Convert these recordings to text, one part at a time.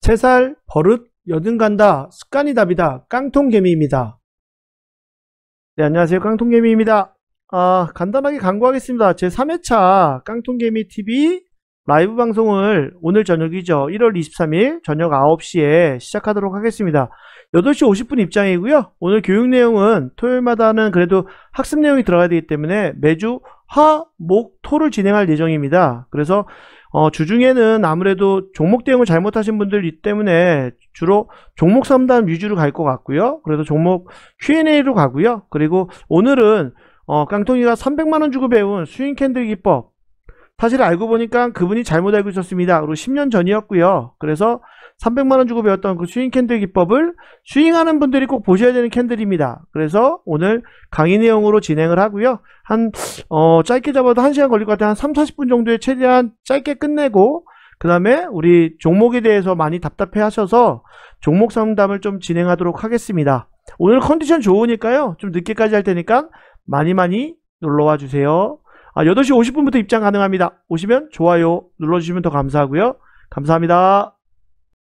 채살, 버릇, 여든 간다, 습관이 답이다, 깡통개미입니다. 네, 안녕하세요. 깡통개미입니다. 간단하게 광고하겠습니다. 제 3회차 깡통개미 TV 라이브 방송을 오늘 저녁이죠. 1월 23일 저녁 9시에 시작하도록 하겠습니다. 8시 50분 입장이고요. 오늘 교육 내용은 토요일마다는 그래도 학습 내용이 들어가야 되기 때문에 매주 화, 목, 토를 진행할 예정입니다. 그래서 주중에는 아무래도 종목 대응을 잘못하신 분들이기 때문에 주로 종목 상담 위주로 갈 것 같고요. 그래서 종목 Q&A로 가고요. 그리고 오늘은 깡통이가 300만원 주고 배운 스윙 캔들 기법, 사실 알고 보니까 그분이 잘못 알고 있었습니다. 그리고 10년 전이었고요. 그래서 300만원 주고 배웠던 그 스윙 캔들 기법을 스윙하는 분들이 꼭 보셔야 되는 캔들입니다. 그래서 오늘 강의 내용으로 진행을 하고요. 짧게 잡아도 1시간 걸릴 것 같아요. 한 3, 40분 정도에 최대한 짧게 끝내고, 그 다음에 우리 종목에 대해서 많이 답답해 하셔서 종목 상담을 좀 진행하도록 하겠습니다. 오늘 컨디션 좋으니까요. 좀 늦게까지 할 테니까 많이 놀러와 주세요. 8시 50분부터 입장 가능합니다. 오시면 좋아요 눌러주시면 더 감사하고요. 감사합니다.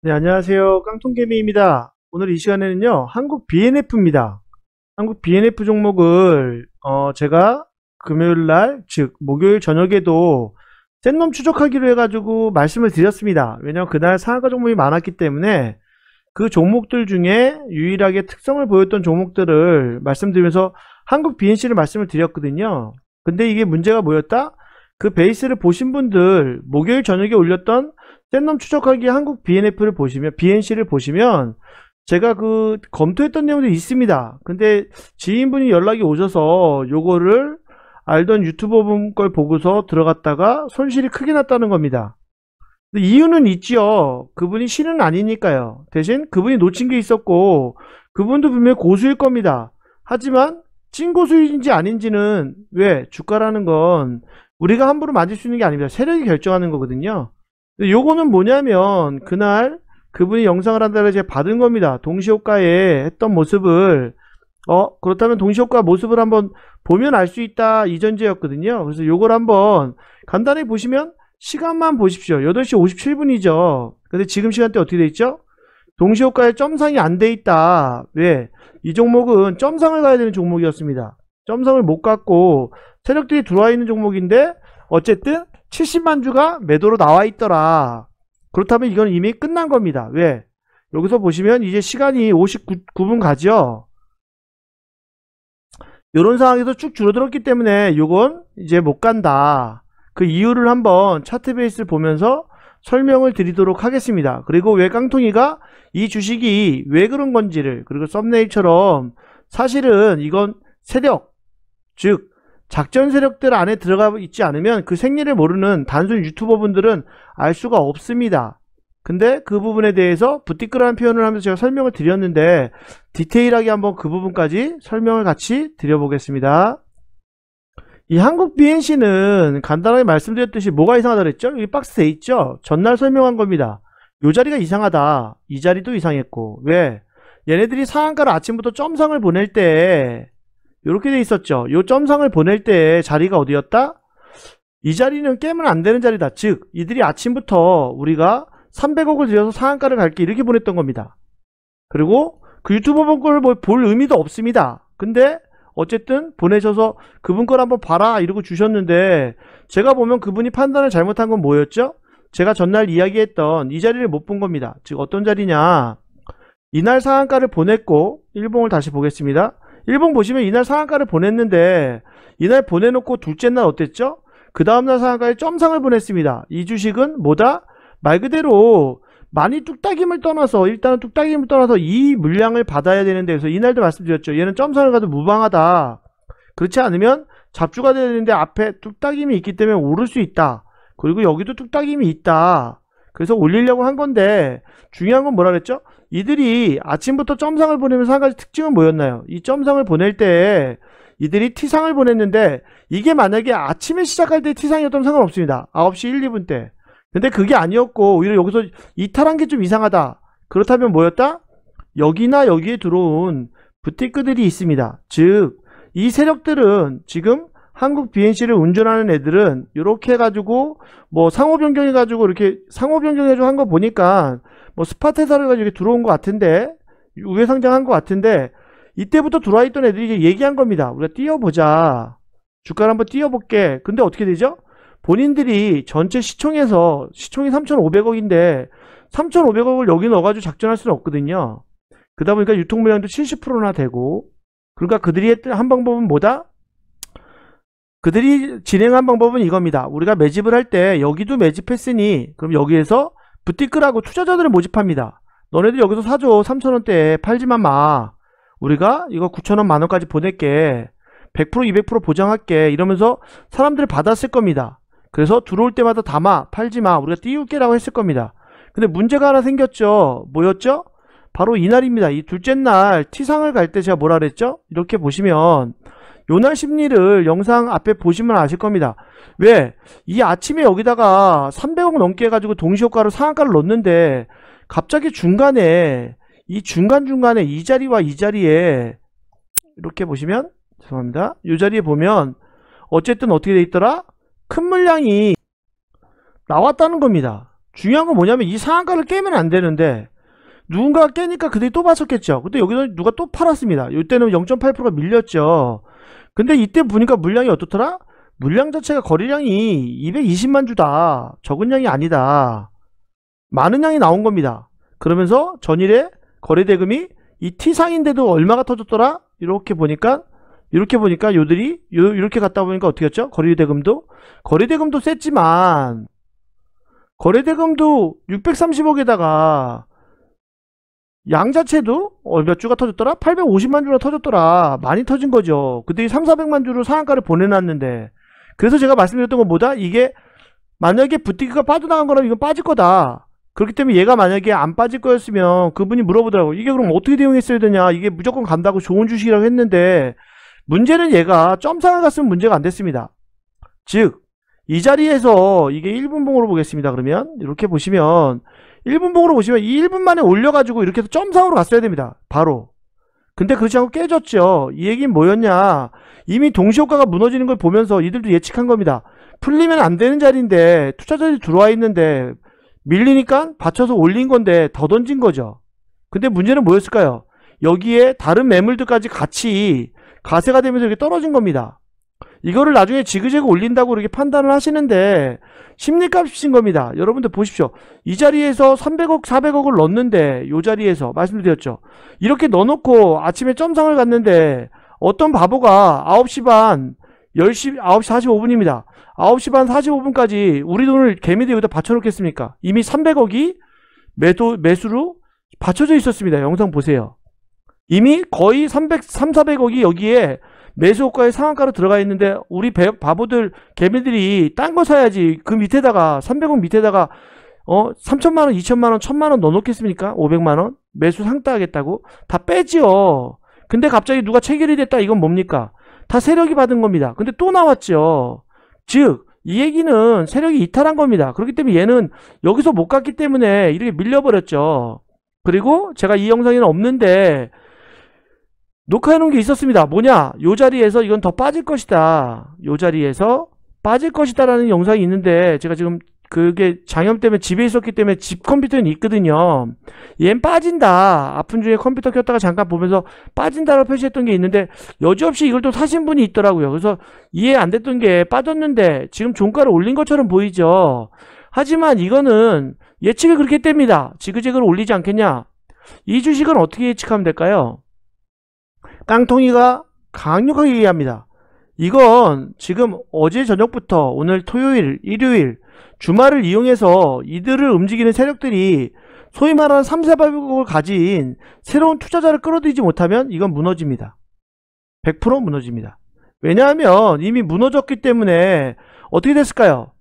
네, 안녕하세요. 깡통개미입니다. 오늘 이 시간에는요, 한국 BNF입니다. 한국 BNF 종목을 제가 금요일날, 즉 목요일 저녁에도 센놈 추적하기로 해가지고 말씀을 드렸습니다. 왜냐면 그날 상한가 종목이 많았기 때문에 그 종목들 중에 유일하게 특성을 보였던 종목들을 말씀드리면서 한국 BNC를 말씀을 드렸거든요. 근데 이게 문제가 뭐였다? 그 베이스를 보신 분들, 목요일 저녁에 올렸던 센놈 추적하기 한국 BNF를 보시면, BNC를 보시면 제가 그 검토했던 내용들이 있습니다. 근데 지인분이 연락이 오셔서 요거를 알던 유튜버 분 걸 보고서 들어갔다가 손실이 크게 났다는 겁니다. 근데 이유는 있지요. 그분이 신은 아니니까요. 대신 그분이 놓친 게 있었고, 그분도 분명히 고수일 겁니다. 하지만 찐고수인지 아닌지는, 왜? 주가라는 건 우리가 함부로 만질 수 있는 게 아닙니다. 세력이 결정하는 거거든요. 근데 요거는 뭐냐면, 그날 그분이 영상을 한다고 제가 받은 겁니다. 동시호가에 했던 모습을, 그렇다면 동시호가 모습을 한번 보면 알 수 있다, 이 전제였거든요. 그래서 요걸 한번 간단히 보시면, 시간만 보십시오. 8시 57분이죠. 근데 지금 시간대 어떻게 돼 있죠? 동시호가에 점상이 안 돼 있다. 왜? 이 종목은 점상을 가야 되는 종목이었습니다. 점상을 못 갔고 세력들이 들어와 있는 종목인데 어쨌든 70만 주가 매도로 나와 있더라. 그렇다면 이건 이미 끝난 겁니다. 왜? 여기서 보시면 이제 시간이 59분 가죠. 이런 상황에서 쭉 줄어들었기 때문에 이건 이제 못 간다. 그 이유를 한번 차트 베이스를 보면서 설명을 드리도록 하겠습니다. 그리고 왜 깡통이가 이 주식이 왜 그런 건지를, 그리고 썸네일처럼 사실은 이건 세력, 즉 작전 세력들 안에 들어가 있지 않으면 그 생리를 모르는 단순 유튜버 분들은 알 수가 없습니다. 근데 그 부분에 대해서 부티크라는 표현을 하면서 제가 설명을 드렸는데 디테일하게 한번 그 부분까지 설명을 같이 드려보겠습니다. 이 한국 BNC는 간단하게 말씀드렸듯이 뭐가 이상하다 그랬죠? 여기 박스 돼 있죠? 전날 설명한 겁니다. 요 자리가 이상하다. 이 자리도 이상했고. 왜? 얘네들이 상한가를 아침부터 점상을 보낼 때 요렇게 돼 있었죠. 요 점상을 보낼 때 자리가 어디였다? 이 자리는 깨면 안 되는 자리다. 즉 이들이 아침부터 우리가 300억을 들여서 상한가를 갈게 이렇게 보냈던 겁니다. 그리고 그 유튜버 분 걸 볼 의미도 없습니다. 근데 어쨌든 보내셔서 그분 걸 한번 봐라 이러고 주셨는데, 제가 보면 그분이 판단을 잘못한 건 뭐였죠? 제가 전날 이야기했던 이 자리를 못 본 겁니다. 즉 어떤 자리냐, 이날 상한가를 보냈고, 일봉을 다시 보겠습니다. 일봉 보시면 이날 상한가를 보냈는데 이날 보내놓고 둘째 날 어땠죠? 그 다음날 상한가에 점상을 보냈습니다. 이 주식은 뭐다? 말 그대로 많이 뚝딱임을 떠나서, 일단은 뚝딱임을 떠나서 이 물량을 받아야 되는데, 그래서 이날도 말씀드렸죠. 얘는 점상을 가도 무방하다. 그렇지 않으면 잡주가 돼야 되는데 앞에 뚝딱임이 있기 때문에 오를 수 있다. 그리고 여기도 뚝딱임이 있다. 그래서 올리려고 한 건데, 중요한 건 뭐라 그랬죠? 이들이 아침부터 점상을 보내면서 한 가지 특징은 뭐였나요? 이 점상을 보낼 때 이들이 T상을 보냈는데, 이게 만약에 아침에 시작할 때 T상이었다면 상관없습니다. 9시 1, 2분 때. 근데 그게 아니었고 오히려 여기서 이탈한 게 좀 이상하다. 그렇다면 뭐였다? 여기나 여기에 들어온 부티크들이 있습니다. 즉 이 세력들은 지금 한국 BNC를 운전하는 애들은 이렇게 해가지고 뭐 상호 변경해가지고 이렇게 상호 변경해가지고 한 거 보니까 뭐 스팟해서를 가지고 들어온 것 같은데, 우회 상장한 것 같은데, 이때부터 들어와 있던 애들이 이제 얘기한 겁니다. 우리가 띄워보자. 주가를 한번 띄워볼게. 근데 어떻게 되죠? 본인들이 전체 시총에서, 시총이 3,500억인데 3,500억을 여기 넣어가지고 작전할 수는 없거든요. 그러다 보니까 유통 물량도 70%나 되고, 그러니까 그들이 한 방법은 뭐다? 그들이 진행한 방법은 이겁니다. 우리가 매집을 할 때 여기도 매집했으니 그럼 여기에서 부티크라고 투자자들을 모집합니다. 너네들 여기서 사줘. 3,000원대에 팔지만 마. 우리가 이거 9,000원 만원까지 보낼게. 100% 200% 보장할게. 이러면서 사람들을 받았을 겁니다. 그래서 들어올 때마다 담아. 팔지마. 우리가 띄울게 라고 했을 겁니다. 근데 문제가 하나 생겼죠. 뭐였죠? 바로 이날입니다. 이 둘째 날 T상을 갈 때 제가 뭐라 그랬죠? 이렇게 보시면 요날 심리를 영상 앞에 보시면 아실 겁니다. 왜? 이 아침에 여기다가 300억 넘게 해가지고 동시효과로 상한가를 넣었는데 갑자기 중간에 이 중간중간에 이 자리와 이 자리에 이렇게 보시면 죄송합니다. 이 자리에 보면 어쨌든 어떻게 돼 있더라? 큰 물량이 나왔다는 겁니다. 중요한 건 뭐냐면 이 상한가를 깨면 안 되는데 누군가가 깨니까 그들이 또 봤었겠죠. 근데 여기서 누가 또 팔았습니다. 이때는 0.8%가 밀렸죠. 근데 이때 보니까 물량이 어떻더라? 물량 자체가 거래량이 220만 주다. 적은 양이 아니다. 많은 양이 나온 겁니다. 그러면서 전일에 거래대금이 이 T상인데도 얼마가 터졌더라? 이렇게 보니까 요들이 이렇게 갔다 보니까 어떻게 했죠? 거래대금도 셌지만 거래대금도 630억에다가 양 자체도 몇 주가 터졌더라? 850만 주나 터졌더라. 많이 터진 거죠. 그때 3, 400만 주로 상한가를 보내놨는데, 그래서 제가 말씀드렸던 건 뭐다? 이게 만약에 부티크가 빠져나간 거라면 이건 빠질 거다. 그렇기 때문에 얘가 만약에 안 빠질 거였으면 그분이 물어보더라고. 이게 그럼 어떻게 대응했어야 되냐? 이게 무조건 간다고 좋은 주식이라고 했는데, 문제는 얘가 점상을 갔으면 문제가 안 됐습니다. 즉 이 자리에서 이게 1분봉으로 보겠습니다. 그러면 이렇게 보시면 1분봉으로 보시면 이 1분 만에 올려가지고 이렇게 해서 점상으로 갔어야 됩니다. 바로. 근데 그렇지 않고 깨졌죠. 이 얘기는 뭐였냐? 이미 동시효과가 무너지는 걸 보면서 이들도 예측한 겁니다. 풀리면 안 되는 자리인데 투자자들이 들어와 있는데 밀리니까 받쳐서 올린 건데 더 던진 거죠. 근데 문제는 뭐였을까요? 여기에 다른 매물들까지 같이 가세가 되면서 이렇게 떨어진 겁니다. 이거를 나중에 지그재그 올린다고 이렇게 판단을 하시는데 심리값이신 겁니다. 여러분들 보십시오. 이 자리에서 300억 400억을 넣었는데 이 자리에서 말씀드렸죠. 이렇게 넣어놓고 아침에 점상을 갔는데 어떤 바보가 9시 반 9시 45분입니다. 9시 반 45분까지 우리 돈을 개미들 여기다 받쳐놓겠습니까? 이미 300억이 매수로 받쳐져 있었습니다. 영상 보세요. 이미 거의 400억이 여기에 매수 효과의 상한가로 들어가 있는데 우리 바보들 개미들이 딴 거 사야지 그 밑에다가 300억 밑에다가 3천만원 2천만원 1000만원 넣어놓겠습니까? 500만원 매수 상따하겠다고 다 빼지요. 근데 갑자기 누가 체결이 됐다. 이건 뭡니까? 다 세력이 받은 겁니다. 근데 또 나왔죠. 즉 이 얘기는 세력이 이탈한 겁니다. 그렇기 때문에 얘는 여기서 못 갔기 때문에 이렇게 밀려버렸죠. 그리고 제가 이 영상에는 없는데 녹화해 놓은 게 있었습니다. 뭐냐? 요 자리에서 이건 더 빠질 것이다. 요 자리에서 빠질 것이다 라는 영상이 있는데 제가 지금 그게 장염 때문에 집에 있었기 때문에 집 컴퓨터는 있거든요. 얜 빠진다. 아픈 중에 컴퓨터 켰다가 잠깐 보면서 빠진다라고 표시했던 게 있는데 여지없이 이걸 또 사신 분이 있더라고요. 그래서 이해 안 됐던 게 빠졌는데 지금 종가를 올린 것처럼 보이죠. 하지만 이거는 예측이 그렇게 뗍니다. 지그재그를 올리지 않겠냐? 이 주식은 어떻게 예측하면 될까요? 깡통이가 강력하게 얘기합니다. 이건 지금 어제 저녁부터 오늘 토요일, 일요일, 주말을 이용해서 이들을 움직이는 세력들이 소위 말하는 3, 400억을 가진 새로운 투자자를 끌어들이지 못하면 이건 무너집니다. 100% 무너집니다. 왜냐하면 이미 무너졌기 때문에 어떻게 됐을까요?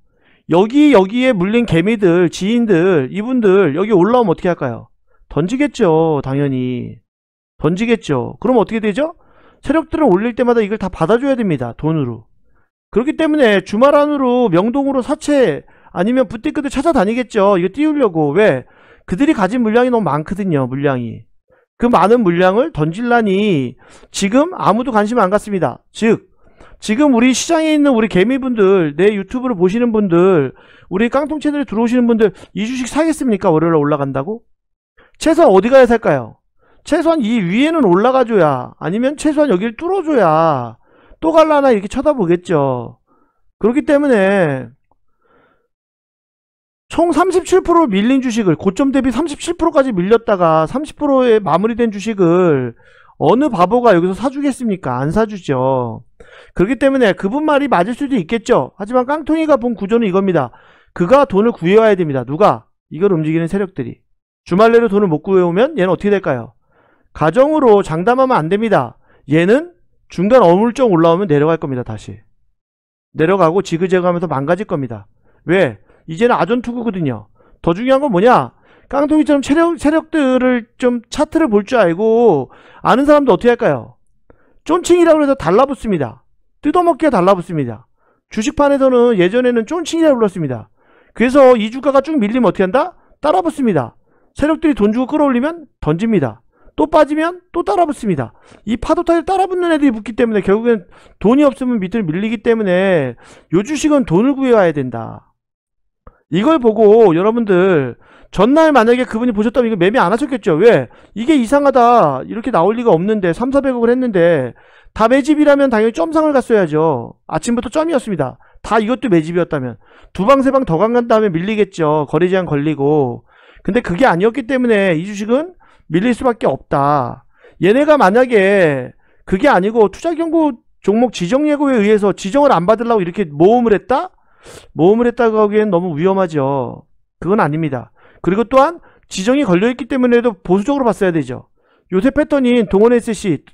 여기에 물린 개미들, 지인들, 이분들 여기 올라오면 어떻게 할까요? 던지겠죠. 당연히. 던지겠죠. 그럼 어떻게 되죠? 세력들은 올릴 때마다 이걸 다 받아줘야 됩니다. 돈으로. 그렇기 때문에 주말 안으로 명동으로 사채 아니면 부티크들 찾아다니겠죠. 이거 띄우려고. 왜? 그들이 가진 물량이 너무 많거든요. 물량이. 그 많은 물량을 던질라니 지금 아무도 관심 안 갖습니다. 즉 지금 우리 시장에 있는 우리 개미분들, 내 유튜브를 보시는 분들, 우리 깡통 채널에 들어오시는 분들 이 주식 사겠습니까? 월요일에 올라간다고? 최소한 어디 가야 살까요? 최소한 이 위에는 올라가줘야, 아니면 최소한 여기를 뚫어줘야 또 갈라나 이렇게 쳐다보겠죠. 그렇기 때문에 총 37% 밀린 주식을, 고점 대비 37%까지 밀렸다가 30%에 마무리된 주식을 어느 바보가 여기서 사주겠습니까? 안 사주죠. 그렇기 때문에 그분 말이 맞을 수도 있겠죠. 하지만 깡통이가 본 구조는 이겁니다. 그가 돈을 구해와야 됩니다. 누가? 이걸 움직이는 세력들이. 주말 내로 돈을 못 구해오면 얘는 어떻게 될까요? 가정으로 장담하면 안 됩니다. 얘는 중간 어물쩍 올라오면 내려갈 겁니다. 다시 내려가고 지그재그 하면서 망가질 겁니다. 왜? 이제는 아전투구거든요. 더 중요한 건 뭐냐? 깡통이처럼 세력들을 좀 차트를 볼 줄 알고 아는 사람도 어떻게 할까요? 쫀칭이라고 해서 달라붙습니다. 뜯어먹기가 달라붙습니다. 주식판에서는 예전에는 쫀칭이라고 불렀습니다. 그래서 이 주가가 쭉 밀리면 어떻게 한다? 따라붙습니다. 세력들이 돈 주고 끌어올리면 던집니다. 또 빠지면 또 따라붙습니다. 이 파도 타에 따라붙는 애들이 붙기 때문에 결국엔 돈이 없으면 밑으로 밀리기 때문에 요 주식은 돈을 구해와야 된다. 이걸 보고 여러분들 전날 만약에 그분이 보셨다면 이거 매매 안 하셨겠죠. 왜? 이게 이상하다. 이렇게 나올 리가 없는데 3,400억을 했는데 다 매집이라면 당연히 점상을 갔어야죠. 아침부터 점이었습니다. 다 이것도 매집이었다면 두 방 세 방 더 간 다음에 밀리겠죠. 거래 제한 걸리고. 근데 그게 아니었기 때문에 이 주식은 밀릴 수밖에 없다. 얘네가 만약에 그게 아니고 투자경고 종목 지정예고에 의해서 지정을 안 받으려고 이렇게 모험을 했다? 모험을 했다고 하기엔 너무 위험하죠. 그건 아닙니다. 그리고 또한 지정이 걸려있기 때문에도 보수적으로 봤어야 되죠. 요새 패턴인 동원 SC,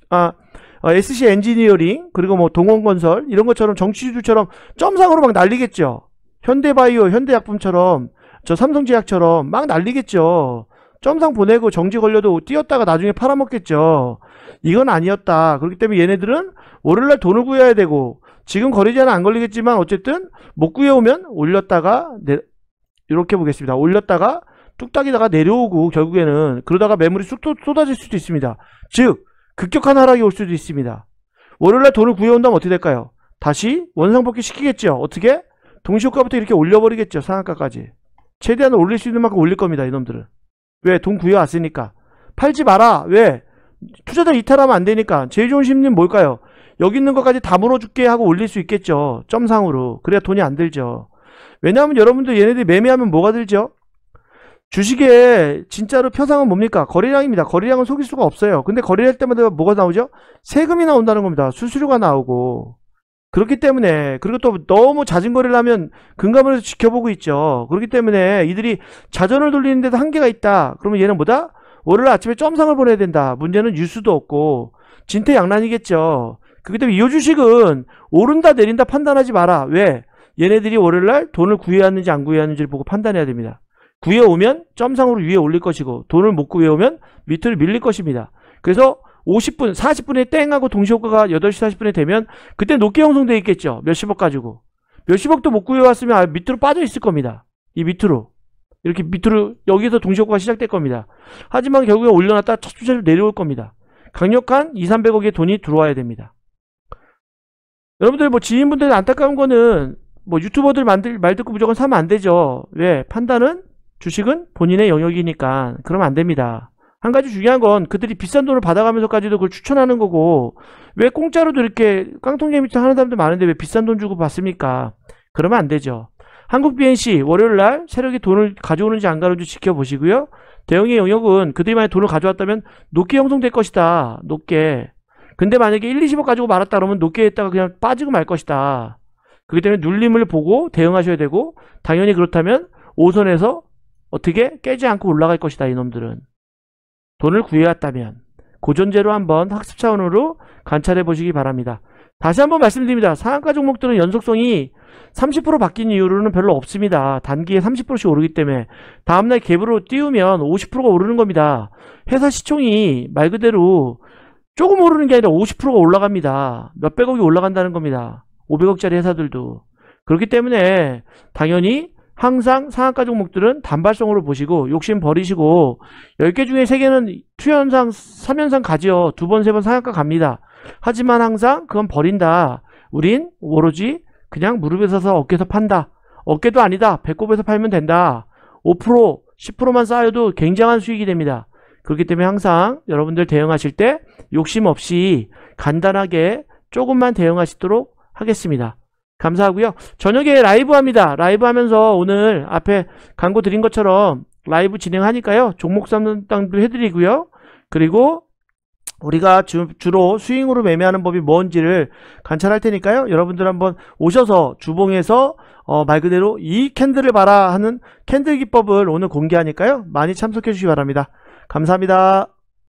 SC 엔지니어링, 그리고 뭐 동원건설 이런 것처럼 정치주처럼 점상으로 막 날리겠죠. 현대바이오, 현대약품처럼, 저 삼성제약처럼 막 날리겠죠. 점상 보내고 정지 걸려도 뛰었다가 나중에 팔아먹겠죠. 이건 아니었다. 그렇기 때문에 얘네들은 월요일날 돈을 구해야 되고, 지금 거래 제한은 안 걸리겠지만 어쨌든 못 구해오면 올렸다가 이렇게 보겠습니다. 올렸다가 뚝딱이다가 내려오고 결국에는 그러다가 매물이 쑥 쏟아질 수도 있습니다. 즉 급격한 하락이 올 수도 있습니다. 월요일날 돈을 구해온다면 어떻게 될까요? 다시 원상복귀 시키겠죠. 어떻게? 동시효과부터 이렇게 올려버리겠죠. 상한가까지. 최대한 올릴 수 있는 만큼 올릴 겁니다. 이놈들은. 왜? 돈 구해왔으니까. 팔지 마라. 왜? 투자자 이탈하면 안 되니까. 제일 좋은 심리는 뭘까요? 여기 있는 것까지 다 물어줄게 하고 올릴 수 있겠죠. 점상으로. 그래야 돈이 안 들죠. 왜냐하면 여러분들 얘네들이 매매하면 뭐가 들죠? 주식의 진짜로 표상은 뭡니까? 거래량입니다. 거래량은 속일 수가 없어요. 근데 거래할 때마다 뭐가 나오죠? 세금이 나온다는 겁니다. 수수료가 나오고. 그렇기 때문에, 그리고 또 너무 잦은 거래를 하면 금감원에서 지켜보고 있죠. 그렇기 때문에 이들이 자전을 돌리는 데도 한계가 있다. 그러면 얘는 뭐다? 월요일 아침에 점상을 보내야 된다. 문제는 뉴스도 없고 진퇴양난이겠죠. 그렇기 때문에 이 주식은 오른다 내린다 판단하지 마라. 왜? 얘네들이 월요일날 돈을 구해왔는지 안 구해왔는지를 보고 판단해야 됩니다. 구해오면 점상으로 위에 올릴 것이고, 돈을 못 구해오면 밑으로 밀릴 것입니다. 그래서 50분, 40분에 땡 하고 동시효과가 8시 40분에 되면 그때 높게 형성되어 있겠죠. 몇십억 가지고. 몇십억도 못 구해왔으면 밑으로 빠져 있을 겁니다. 이 밑으로. 이렇게 밑으로 여기서 동시효과가 시작될 겁니다. 하지만 결국에 올려놨다 첫 주제로 내려올 겁니다. 강력한 2,300억의 돈이 들어와야 됩니다. 여러분들 뭐 지인분들 안타까운 거는 뭐 유튜버들 말 듣고 무조건 사면 안 되죠. 왜? 판단은 주식은 본인의 영역이니까 그러면 안 됩니다. 한 가지 중요한 건 그들이 비싼 돈을 받아가면서까지도 그걸 추천하는 거고, 왜 공짜로도 이렇게 깡통개미처럼 하는 사람들 많은데 왜 비싼 돈 주고 받습니까? 그러면 안 되죠. 한국 BNC 월요일날 세력이 돈을 가져오는지 안 가져오는지 지켜보시고요. 대형의 영역은 그들이 만약 돈을 가져왔다면 높게 형성될 것이다. 높게. 근데 만약에 1, 20억 가지고 말았다 그러면 높게 했다가 그냥 빠지고 말 것이다. 그렇기 때문에 눌림을 보고 대응하셔야 되고, 당연히 그렇다면 5선에서 어떻게 깨지 않고 올라갈 것이다. 이놈들은 돈을 구해왔다면 고전제로 한번 학습 차원으로 관찰해 보시기 바랍니다. 다시 한번 말씀드립니다. 상한가 종목들은 연속성이 30% 바뀐 이유로는 별로 없습니다. 단기에 30%씩 오르기 때문에 다음날 갭으로 띄우면 50%가 오르는 겁니다. 회사 시총이 말 그대로 조금 오르는 게 아니라 50%가 올라갑니다. 몇백억이 올라간다는 겁니다. 500억짜리 회사들도. 그렇기 때문에 당연히 항상 상한가 종목들은 단발성으로 보시고 욕심 버리시고, 10개 중에 3개는 투현상 3연상 가지요. 2번 3번 상한가 갑니다. 하지만 항상 그건 버린다. 우린 오로지 그냥 무릎에 서서 어깨에서 판다. 어깨도 아니다. 배꼽에서 팔면 된다. 5% 10%만 쌓여도 굉장한 수익이 됩니다. 그렇기 때문에 항상 여러분들 대응하실 때 욕심 없이 간단하게 조금만 대응하시도록 하겠습니다. 감사하고요. 저녁에 라이브 합니다. 라이브 하면서 오늘 앞에 광고 드린 것처럼 라이브 진행하니까요. 종목 상담도 해드리고요. 그리고 우리가 주로 스윙으로 매매하는 법이 뭔지를 관찰할 테니까요. 여러분들 한번 오셔서 주봉에서 말 그대로 이 캔들을 봐라 하는 캔들 기법을 오늘 공개하니까요. 많이 참석해 주시기 바랍니다. 감사합니다.